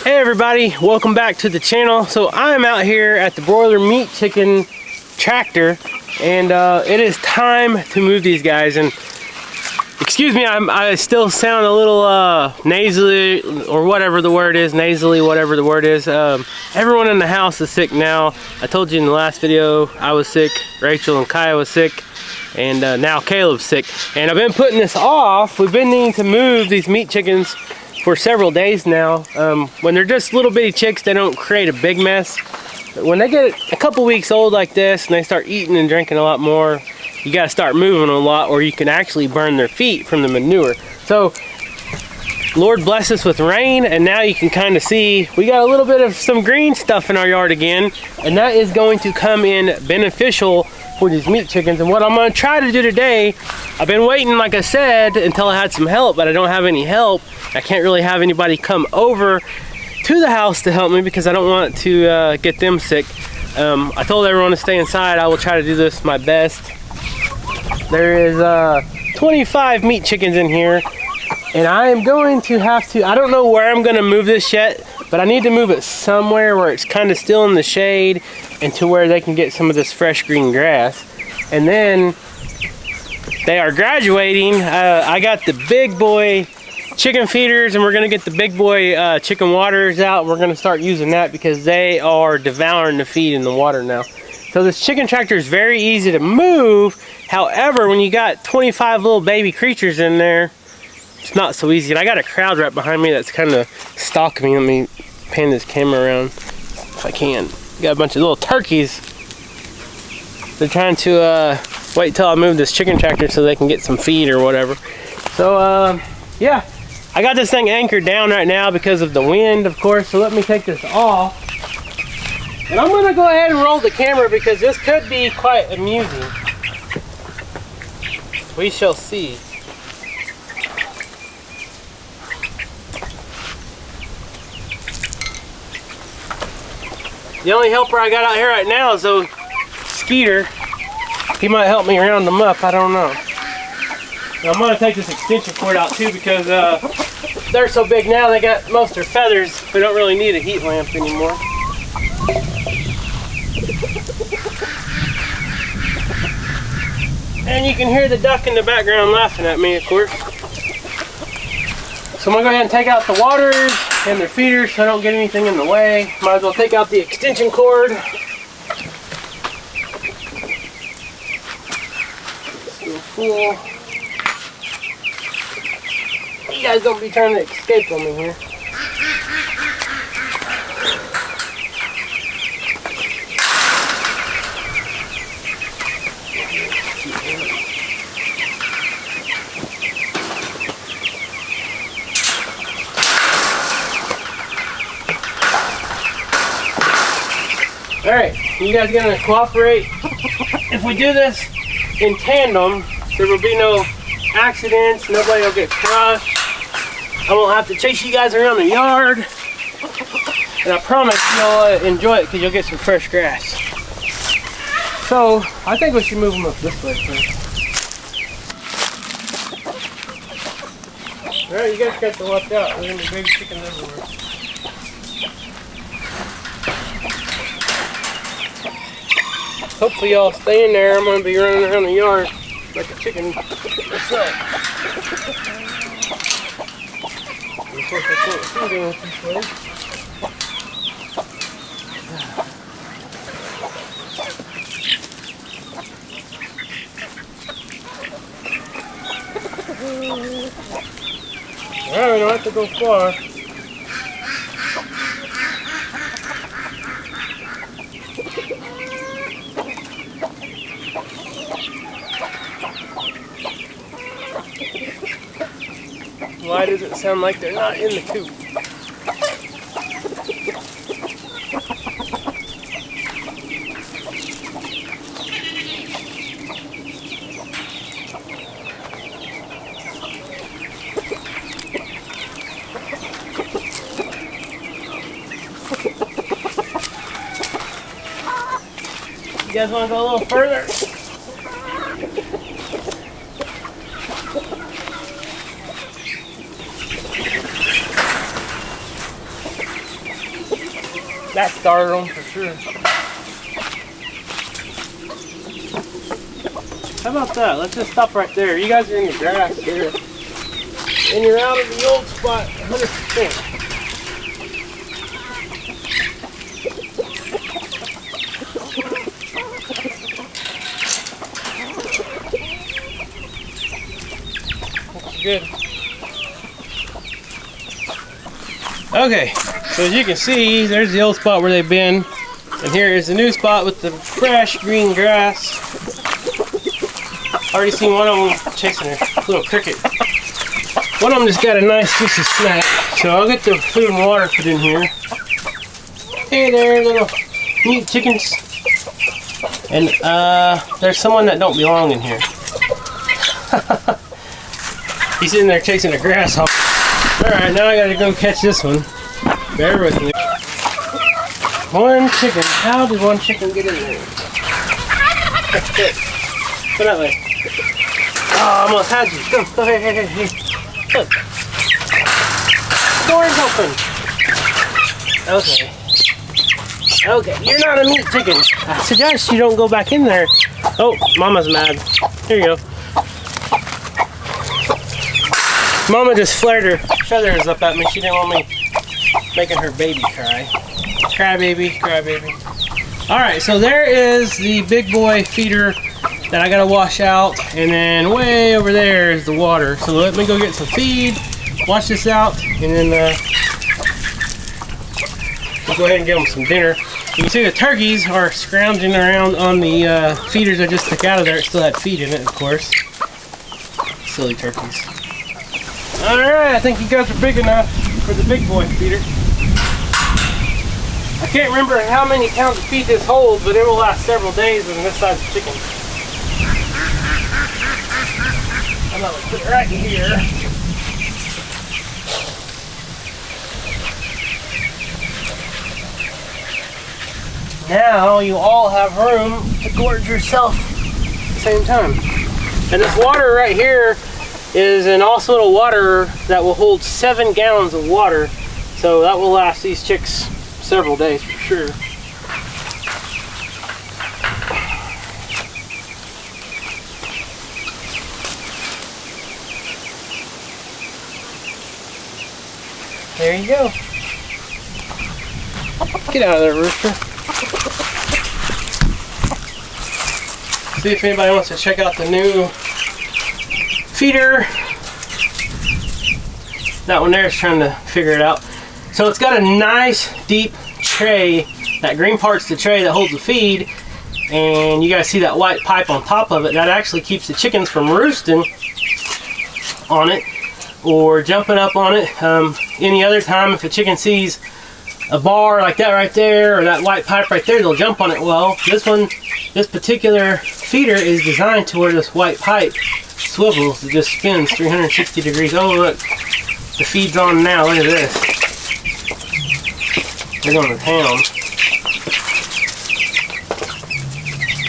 Hey everybody, welcome back to the channel. So I'm out here at the broiler meat chicken tractor, and it is time to move these guys. And excuse me, I still sound a little nasally, or whatever the word is, whatever the word is. Everyone in the house is sick now. I told you in the last video I was sick, Rachel and Kaya was sick, and now Caleb's sick. And I've been putting this off. We've been needing to move these meat chickens for several days now. When they're just little bitty chicks, they don't create a big mess. But when they get a couple weeks old like this and they start eating and drinking a lot more, you got to start moving a lot, or you can actually burn their feet from the manure. So Lord bless us with rain, and now you can kind of see we got a little bit of some green stuff in our yard again, and that is going to come in beneficial for these meat chickens. And what I'm going to try to do today, I've been waiting, like I said, until I had some help, but I don't have any help. I can't really have anybody come over to the house to help me because I don't want to get them sick. I told everyone to stay inside. I will try to do this my best. There is 25 meat chickens in here, and I am going to have to, I don't know where I'm going to move this yet, but I need to move it somewhere where it's kind of still in the shade and to where they can get some of this fresh green grass. And then they are graduating. I got the big boy chicken feeders, and we're going to get the big boy chicken waters out. We're going to start using that because they are devouring the feed in the water now. So this chicken tractor is very easy to move. However, when you got 25 little baby creatures in there, it's not so easy. And I got a crowd right behind me that's kind of stalking me. Let me pan this camera around if I can. Got a bunch of little turkeys. They're trying to wait till I move this chicken tractor so they can get some feed or whatever. So yeah, I got this thing anchored down right now because of the wind, of course. So let me take this off. And I'm gonna go ahead and roll the camera because this could be quite amusing. We shall see. The only helper I got out here right now is though Skeeter. He might help me round them up, I don't know. And I'm gonna take this extension cord out too because they're so big now, they got most of their feathers. We don't really need a heat lamp anymore. And you can hear the duck in the background laughing at me, of course. So I'm gonna go ahead and take out the waters and their feeders so I don't get anything in the way. Might as well take out the extension cord. Still full. You guys don't be trying to escape on me here. All right, you guys gonna cooperate? If we do this in tandem, there will be no accidents, nobody will get crushed. I won't have to chase you guys around the yard. And I promise you'll enjoy it because you'll get some fresh grass. So, I think we should move them up this way first. All right, you guys got to watch out. There's gonna be big chickens everywhere. Hopefully y'all stay in there. I'm going to be running around the yard like a chicken myself. Of course I can't see going this way. Alright, we don't have to go far. Why does it sound like they're not in the coop? You guys want to go a little further? That started them for sure. How about that? Let's just stop right there. You guys are in the grass here. And you're out of the old spot 100%. Good. Okay, so as you can see, there's the old spot where they've been, and here is the new spot with the fresh green grass. Already seen one of them chasing a little cricket. One of them just got a nice juicy snack, so I'll get the food and water put in here. Hey there, little neat chickens. And there's someone that don't belong in here. He's in there chasing a grasshopper. Alright, now I gotta go catch this one. Bear with me. One chicken. How did one chicken get in there? Go that way. Oh, I almost had you. Go, hey. Look. Door's open. Okay, you're not a meat chicken. I suggest you don't go back in there. Oh, Mama's mad. Here you go. Mama just flared her feathers up at me. She didn't want me making her baby cry. Cry baby, cry baby. Alright, so there is the big boy feeder that I gotta wash out, and then way over there is the water. So let me go get some feed, wash this out, and then we'll go ahead and give them some dinner. You can see the turkeys are scrounging around on the feeders I just took out of there. It still had feed in it, of course. Silly turkeys. Alright, I think you guys are big enough for the big boy feeder. I can't remember how many pounds of feed this holds, but it will last several days in this size of chicken. I'm gonna put it right here. Now you all have room to gorge yourself at the same time. And this water right here is an all-soda water that will hold 7 gallons of water, so that will last these chicks several days for sure. There you go. Get out of there, rooster. See if anybody wants to check out the new feeder. That one there is trying to figure it out. So it's got a nice deep tray. That green part's the tray that holds the feed, and you guys see that white pipe on top of it. That actually keeps the chickens from roosting on it or jumping up on it. Any other time, if a chicken sees a bar like that right there or that white pipe right there, they'll jump on it. Well, this particular feeder is designed to where this white pipe swivels. It just spins 360 degrees. Oh, look, the feed's on now. Look at this. They're going to town.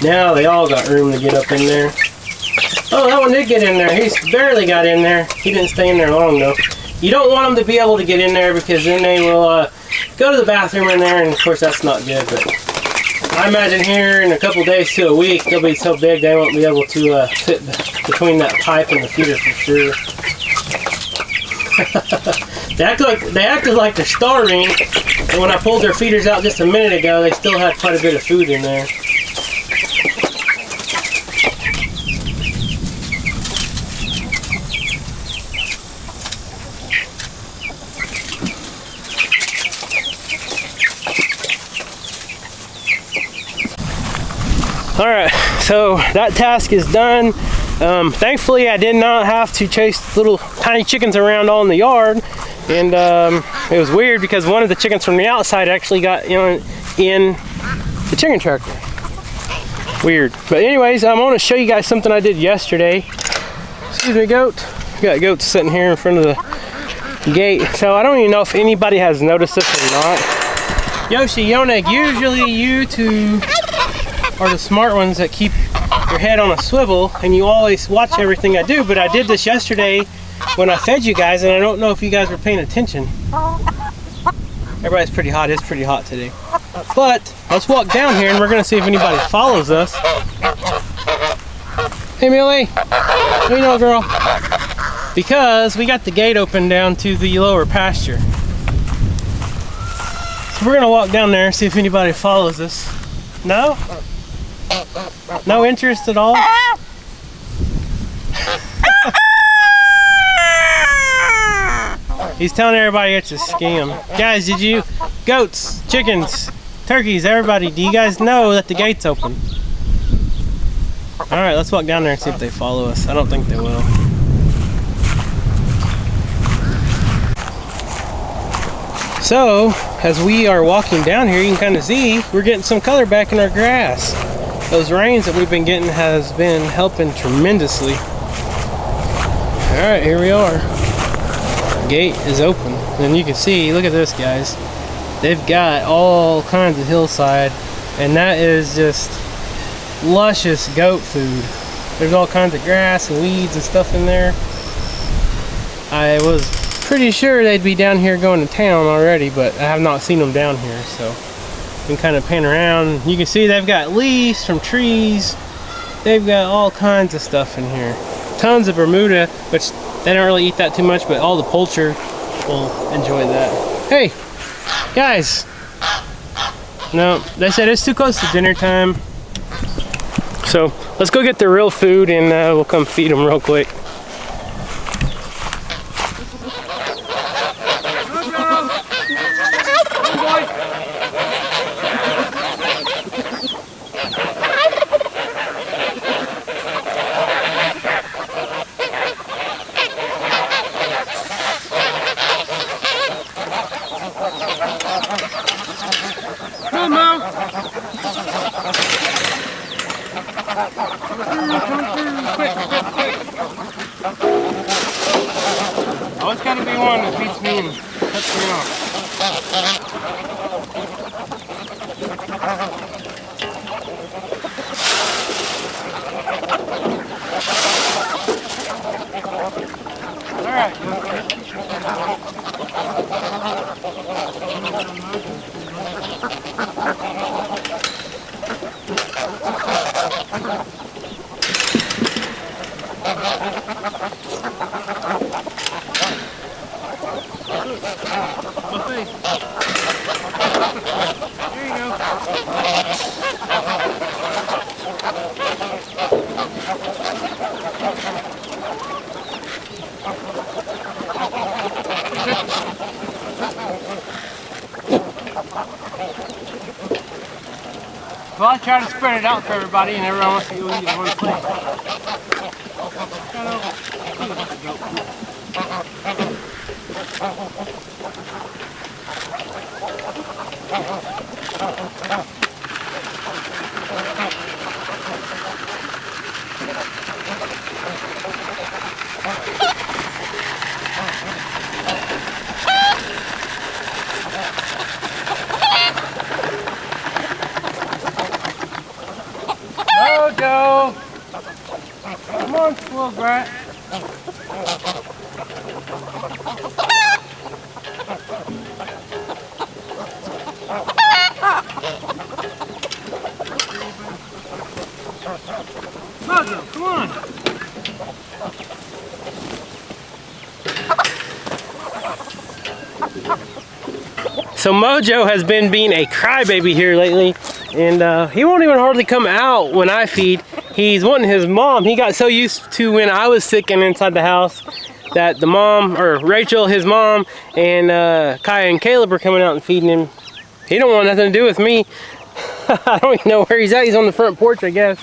Now they all got room to get up in there. Oh, that one did get in there. He's barely got in there. He didn't stay in there long though. You don't want them to be able to get in there because then they will go to the bathroom in there, and of course that's not good. But I imagine here in a couple days to a week they'll be so big they won't be able to fit between that pipe and the feeder for sure. They acted like they're starving, and when I pulled their feeders out just a minute ago, they still had quite a bit of food in there. Alright, so that task is done. Thankfully I did not have to chase little tiny chickens around all in the yard, and it was weird because one of the chickens from the outside actually got in the chicken tractor. Weird. But anyways, I want to show you guys something I did yesterday. Excuse me, goat. We got goats sitting here in front of the gate, so I don't even know if anybody has noticed this or not. Yoshi, Yonek, usually you two are the smart ones that keep your head on a swivel and you always watch everything I do, but I did this yesterday when I fed you guys, and I don't know if you guys were paying attention. Everybody's pretty hot. It's pretty hot today. But let's walk down here and we're gonna see if anybody follows us. Hey Millie, what do you know, girl? Because we got the gate open down to the lower pasture. So we're gonna walk down there and see if anybody follows us. No? No interest at all? He's telling everybody it's a scam. Guys, did you, goats, chickens, turkeys, everybody, do you guys know that the gate's open? Alright, let's walk down there and see if they follow us. I don't think they will. So, as we are walking down here, you can kind of see we're getting some color back in our grass. Those rains that we've been getting has been helping tremendously. Alright, here we are. Gate is open, and you can see, look at this, guys. They've got all kinds of hillside, and that is just luscious goat food. There's all kinds of grass and weeds and stuff in there. I was pretty sure they'd be down here going to town already, but I have not seen them down here, so we can kind of pan around. You can see they've got leaves from trees. They've got all kinds of stuff in here. Tons of Bermuda, which they don't really eat that too much, but all the poultry will enjoy that. Hey, guys. No, they said it's too close to dinner time. So let's go get the real food and we'll come feed them real quick. Oh, it's gotta be one that beats me and cuts me off. Alright. Well, I try to spread it out for everybody, and everyone wants to go eat in one place. Mojo! Come on, little brat. Mojo, come on. So Mojo has been being a crybaby here lately, and he won't even hardly come out when I feed. He's wanting his mom. He got so used to when I was sick and inside the house that the mom, or Rachel, his mom, and Kaya and Caleb are coming out and feeding him. He don't want nothing to do with me. I don't even know where he's at. He's on the front porch, I guess.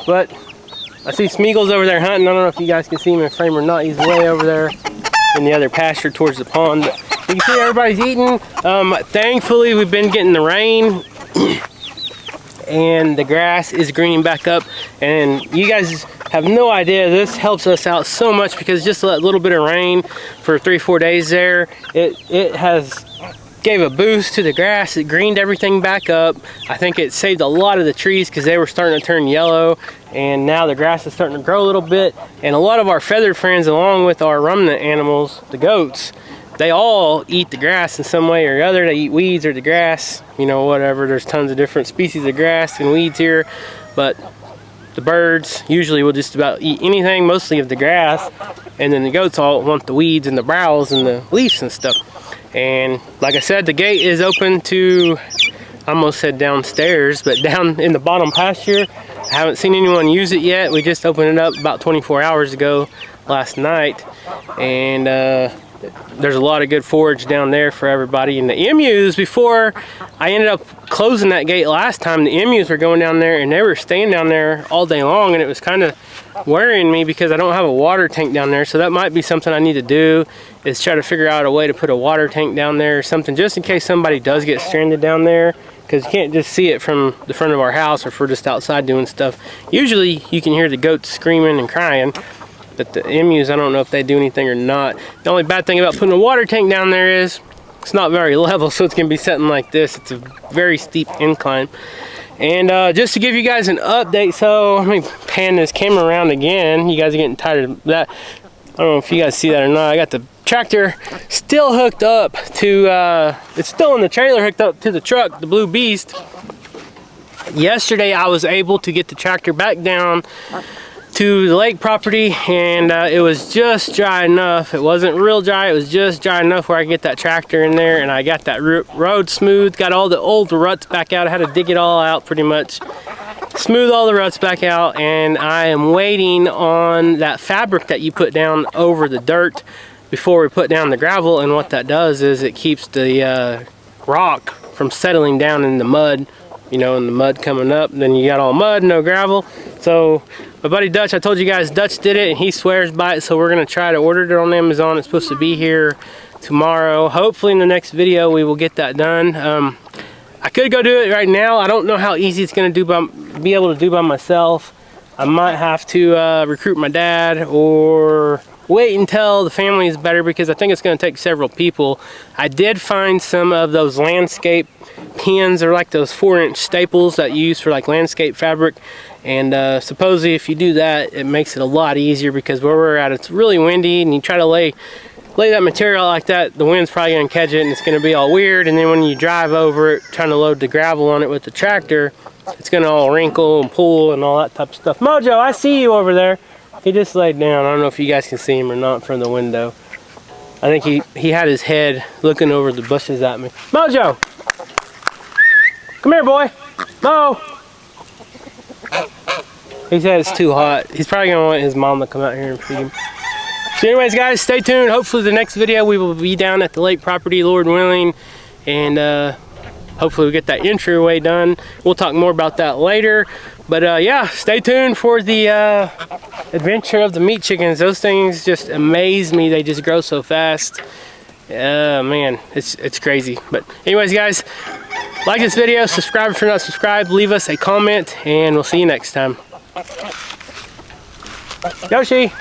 But I see Smeagol's over there hunting. I don't know if you guys can see him in frame or not. He's way over there in the other pasture towards the pond. But you can see everybody's eating. Thankfully, we've been getting the rain. And the grass is greening back up, and you guys have no idea, this helps us out so much, because just that little bit of rain for 3-4 days there, it has gave a boost to the grass. It greened everything back up. I think it saved a lot of the trees because they were starting to turn yellow, and now the grass is starting to grow a little bit. And a lot of our feathered friends, along with our ruminant animals, the goats, they all eat the grass in some way or other. They eat weeds or the grass, you know, whatever. There's tons of different species of grass and weeds here, but the birds usually will just about eat anything, mostly of the grass, and then the goats all want the weeds and the browse and the leaves and stuff. And like I said, the gate is open to, I almost said downstairs, but down in the bottom pasture. I haven't seen anyone use it yet. We just opened it up about 24 hours ago last night, and there's a lot of good forage down there for everybody. And the emus, before I ended up closing that gate last time, the emus were going down there and they were staying down there all day long, and it was kind of worrying me because I don't have a water tank down there. So that might be something I need to do, is try to figure out a way to put a water tank down there or something, just in case somebody does get stranded down there, because you can't just see it from the front of our house or if we're just outside doing stuff. Usually you can hear the goats screaming and crying, but the emus, I don't know if they do anything or not. The only bad thing about putting a water tank down there is it's not very level, so it's gonna be setting like this. It's a very steep incline. And just to give you guys an update, so let me pan this camera around again. You guys are getting tired of that. I don't know if you guys see that or not. I got the tractor still hooked up to, it's still in the trailer hooked up to the truck, the Blue Beast. Yesterday I was able to get the tractor back down to the lake property, and it was just dry enough. It wasn't real dry, it was just dry enough where I could get that tractor in there, and I got that road smooth, got all the old ruts back out. I had to dig it all out pretty much, smooth all the ruts back out, and I am waiting on that fabric that you put down over the dirt before we put down the gravel. And what that does is it keeps the rock from settling down in the mud, you know, and the mud coming up, and then you got all mud, no gravel. So my buddy Dutch, I told you guys Dutch did it and he swears by it, so we're gonna try to order it on Amazon. It's supposed to be here tomorrow. Hopefully in the next video we will get that done. I could go do it right now. I don't know how easy it's gonna be able to do by myself. I might have to recruit my dad or wait until the family is better, because I think it's going to take several people. I did find some of those landscape pins, or like those 4-inch staples that you use for like landscape fabric, and supposedly if you do that, it makes it a lot easier, because where we're at, it's really windy, and you try to lay that material like that, the wind's probably going to catch it and it's going to be all weird. And then when you drive over it trying to load the gravel on it with the tractor, it's going to all wrinkle and pull and all that type of stuff. Mojo, I see you over there. He just laid down. I don't know if you guys can see him or not from the window. I think he had his head looking over the bushes at me. Mojo! Come here, boy! Mo! He said it's too hot. He's probably going to want his mom to come out here and feed him. So anyways, guys, stay tuned. Hopefully the next video we will be down at the lake property, Lord willing. And hopefully we get that entryway done. We'll talk more about that later. But yeah, stay tuned for the adventure of the meat chickens. Those things just amaze me. They just grow so fast. Man, it's crazy. But anyways, guys, like this video, subscribe if you're not subscribed, leave us a comment, and we'll see you next time. Yoshi!